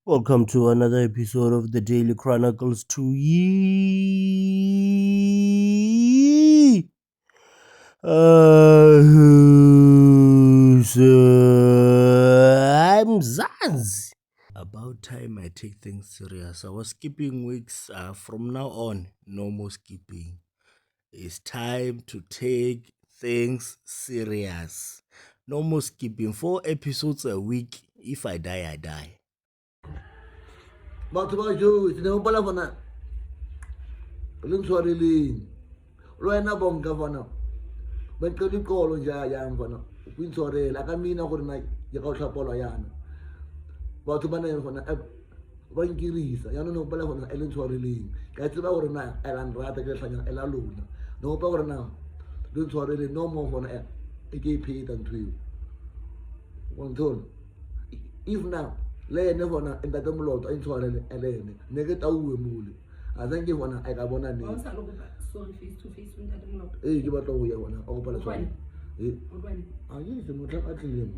Welcome to another episode of the Daily Chronicles 2. I'm Zanzi. About time I take things serious. I was skipping weeks. From now on, no more skipping. It's time to take things serious. No more skipping. 4 episodes a week. If I die, I die. Batho ba jo ke ne gopola bona le ntshwareleng le wena bonka bona ba ntlo dikolo yang bona o intshwarela ka mina gore na ke ka o tlhapolwa yana batho ba ne bona ba nkirisa yana ne gopola bona le ntshwareleng ka tseba gore na elang rata ke tlhanya ela lona ne gopola gore na le ntshwareleng no mo bona e ke ipheta ntweo wontona if now le ene bona entate moloto a intshwarele elene ne ke tauwe mole a tsanke bona a ka bona ne sorry face to face with ntate moloto ke batla go ya bona a go pala tshwane a ke se motla ka tlileng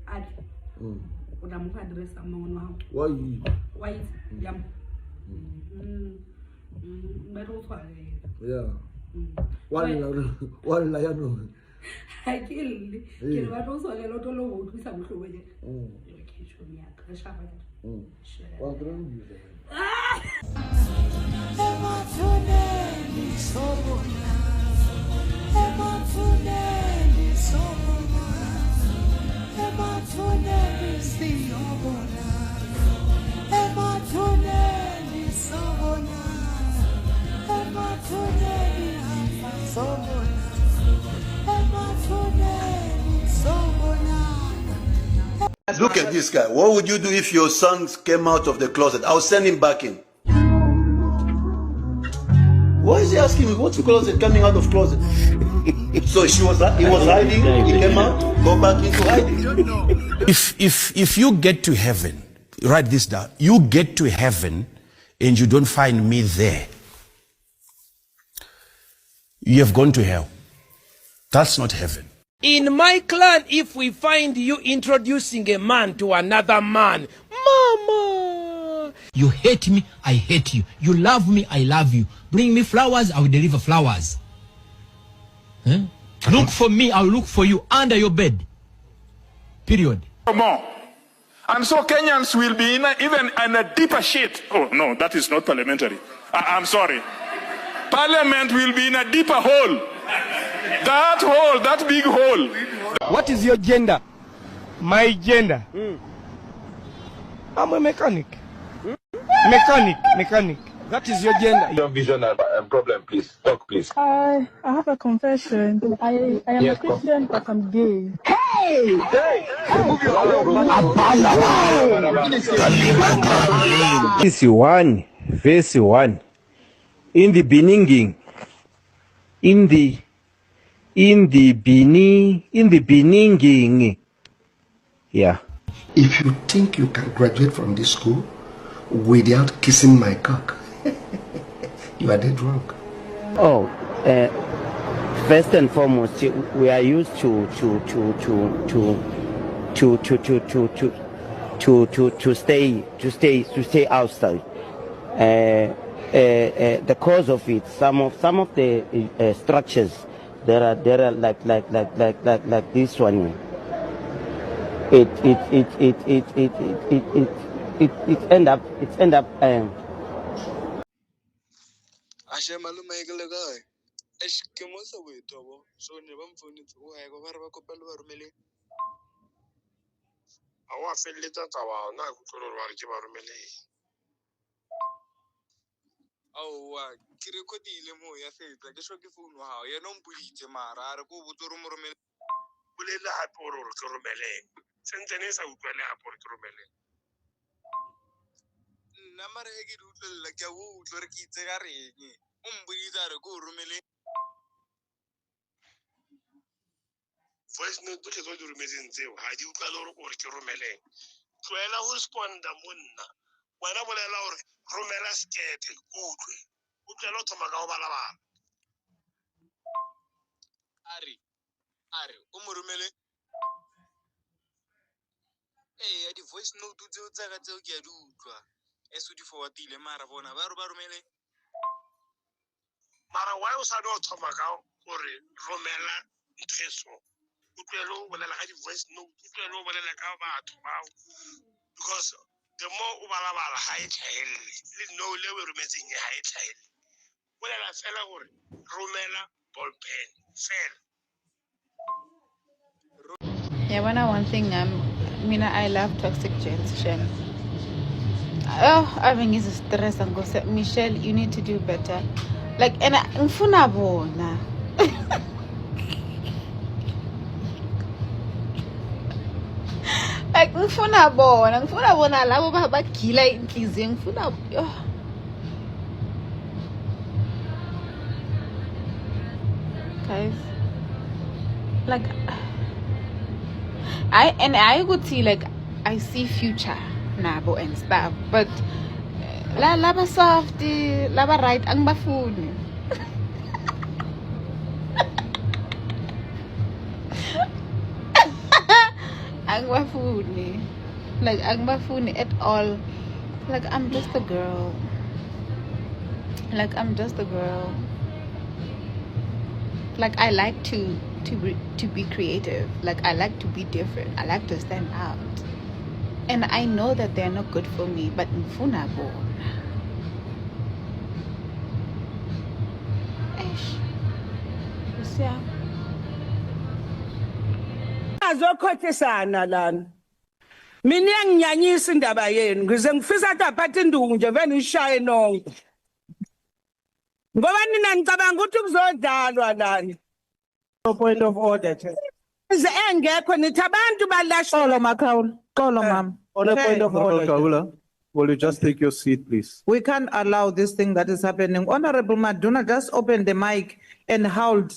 a o tla mo fa address a mangwe wa wa yi ya ba go tshwarela ya wala ya no ha ke le ba tlo so le lo to lo go thusa bohloko je ke tshone ya ka shaba wa drone Look at this guy. What would you do if your son came out of the closet? I'll send him back in. Why is he asking me what's the closet coming out of closet? So he was hiding, he came out, go back into hiding. If you get to heaven, write this down. You get to heaven and you don't find me there, you have gone to hell. That's not heaven. In my clan, if we find you introducing a man to another man, Mama! You hate me, I hate you. You love me, I love you. Bring me flowers, I will deliver flowers. Huh? Look for me, I will look for you under your bed. Period. More. And so Kenyans will be even in a deeper shit. Oh, no, that is not parliamentary. I'm sorry. Parliament will be in a deeper hole. That hole, that big hole. What is your gender? My gender? I'm a mechanic. Mechanic. That is your gender. Your vision and problem, please. Talk, please. I have a confession. I am a Christian, but I'm gay. Verse 1, verse 1. In the beginning, in the beginning. Yeah. If you think you can graduate from this school without kissing my cock, you are dead wrong. Oh, first and foremost, we are used to stay outside. The cause of it, some of the structures, there are like this one. It end up. Ashe malume ke le kae es ke mo sa boitobo so ne ba mfonetse o ha go ba re ba kopela ba romele a wa felletsa tsawa na go tlolo ba re ke ba romele aowa ke recordile mo ya fetla ke ke phone wa ya no mpulitse mara re go botse mo romele bolela hape o re ke romele sentse ne sa utlwele hape re ke romele nna mara ke di utlwela ke go utlwa re ke itse ga reng o mbuditsa re go romele voice note tsotlhe tse di rometseng tseo ha di utlwa le gore ke romeleng tloela go responda monna wena bolela gore romela skete utlwe o tloela o thoma ka go balabala are o mo romele Hey, the voice note to get as to for a deal, Maravona, Baromele. Mara, why was I not Tomagao or Romela Treso? Utelo, when I had the voice note, Utelo, when I about because the more Ubalaba high tail, no level remains in high tail. When I fell over Romela, ball pen, fell. Yeah, when I one thing, I love toxic gents, Shem. Oh, I mean, it's a stress and go say, Michelle, you need to do better. Like, and ngifuna bona. Like, ngifuna bona labo bagila inhliziyo, ngifuna guys, like, I could see, like, I see future nabo and stuff, but laba soft, laba right angibafuni. Angibafuni, like angibafuni at all. Like, I'm just a girl. Like, I like to be creative. Like, I like to be different. I like to stand out. And I know that they're not good for me, but ngifuna bona. Usiya. Azokhothesana lana. Mina nginyanyisa indaba yenu, ngize ngifisa taphatha indungu nje vele ishaye nonke. Ngoba nina ngicabanga ukuthi kuzodlalwa lana. No point of order, Chair. Engekho nithi abantu balashwa. Xolo Makhawula. Xolo mama. On a point of order, Kaula, will you just take your seat, please? We can't allow this thing that is happening. Honorable Maduna, just open the mic and hold.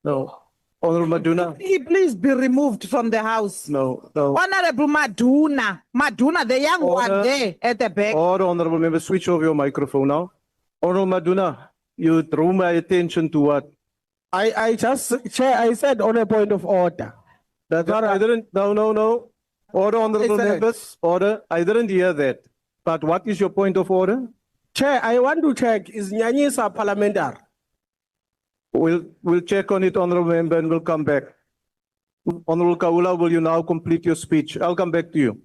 No. Honorable Maduna. Please be removed from the house. No. Honorable Maduna, the young one there at the back. Order, Honorable Member, switch off your microphone now. Honorable Maduna, you drew my attention to what? I said on a point of order. I didn't, no. Order, Honorable Members, order. I didn't hear that. But what is your point of order? Chair, I want to check, is Nyanyisa parliamentary? We'll check on it, Honorable Member, and we'll come back. Honorable Kaula, will you now complete your speech? I'll come back to you.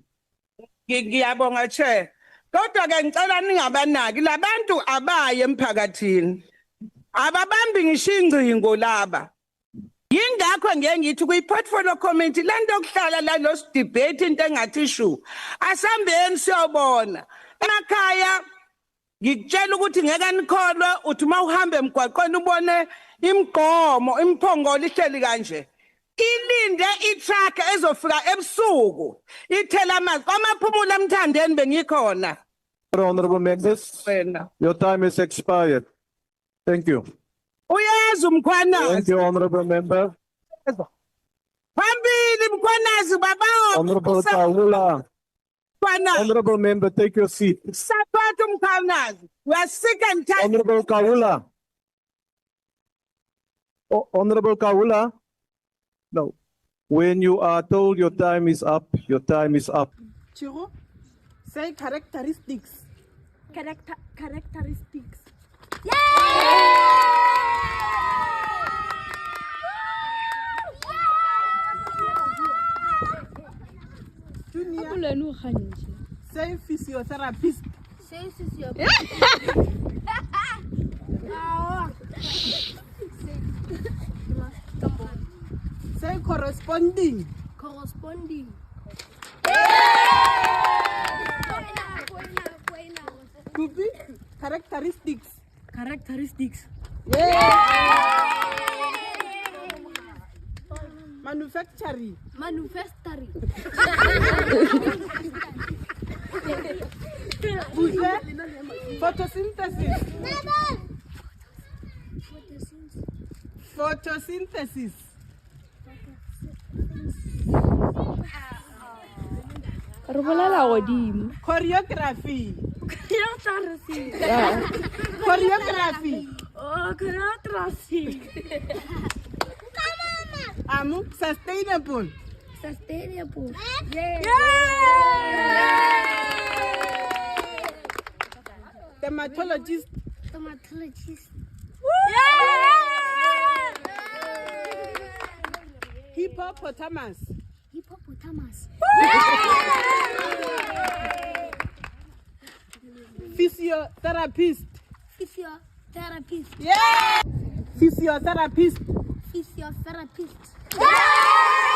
Ngiyabonga Chair. Kodwa ke ngicela ningabanaki labantu abaye emphakathini. Ababambi ngisho ingcingo laba. Yingakho ngeke ngithi kuyi-portfolio committee lento okuhlala la lo debate into engathi issue. Asambeni siyobona. Emakhaya ngikutshela ukuthi ngeke nikholwe uthi uma uhamba emgwaqweni ubone imgqomo imphongolo ihleli kanje. Ilinde itruck ezofika ebusuku ithela amanzi amaphumulo emthandeni bengikhona. Honorable Members, your time is expired. Thank you. Uyazi umkhwanazi. Thank you, Honorable Member. Phambili mkhwanazi baba. Honorable Kaula. Honorable Member, take your seat. Support umkhwanazi. We are sick and tired. Honorable Kaula. Honorable Kaula. No. When you are told your time is up, your time is up. Chiro, say characteristics. Characteristics. Say physiotherapist. Say physiotherapist. Say corresponding. Corresponding. Could be characteristics. Characteristics. Manufacturing. Manufacturing. Photosynthesis. Photosynthesis. Choreography. Choreography. Oh, choreography. Sustainable. Sustainable. Dermatologist. Dermatologist. Hippopotamus. Hippopotamus. Physiotherapist. Physiotherapist. Physiotherapist. Physiotherapist.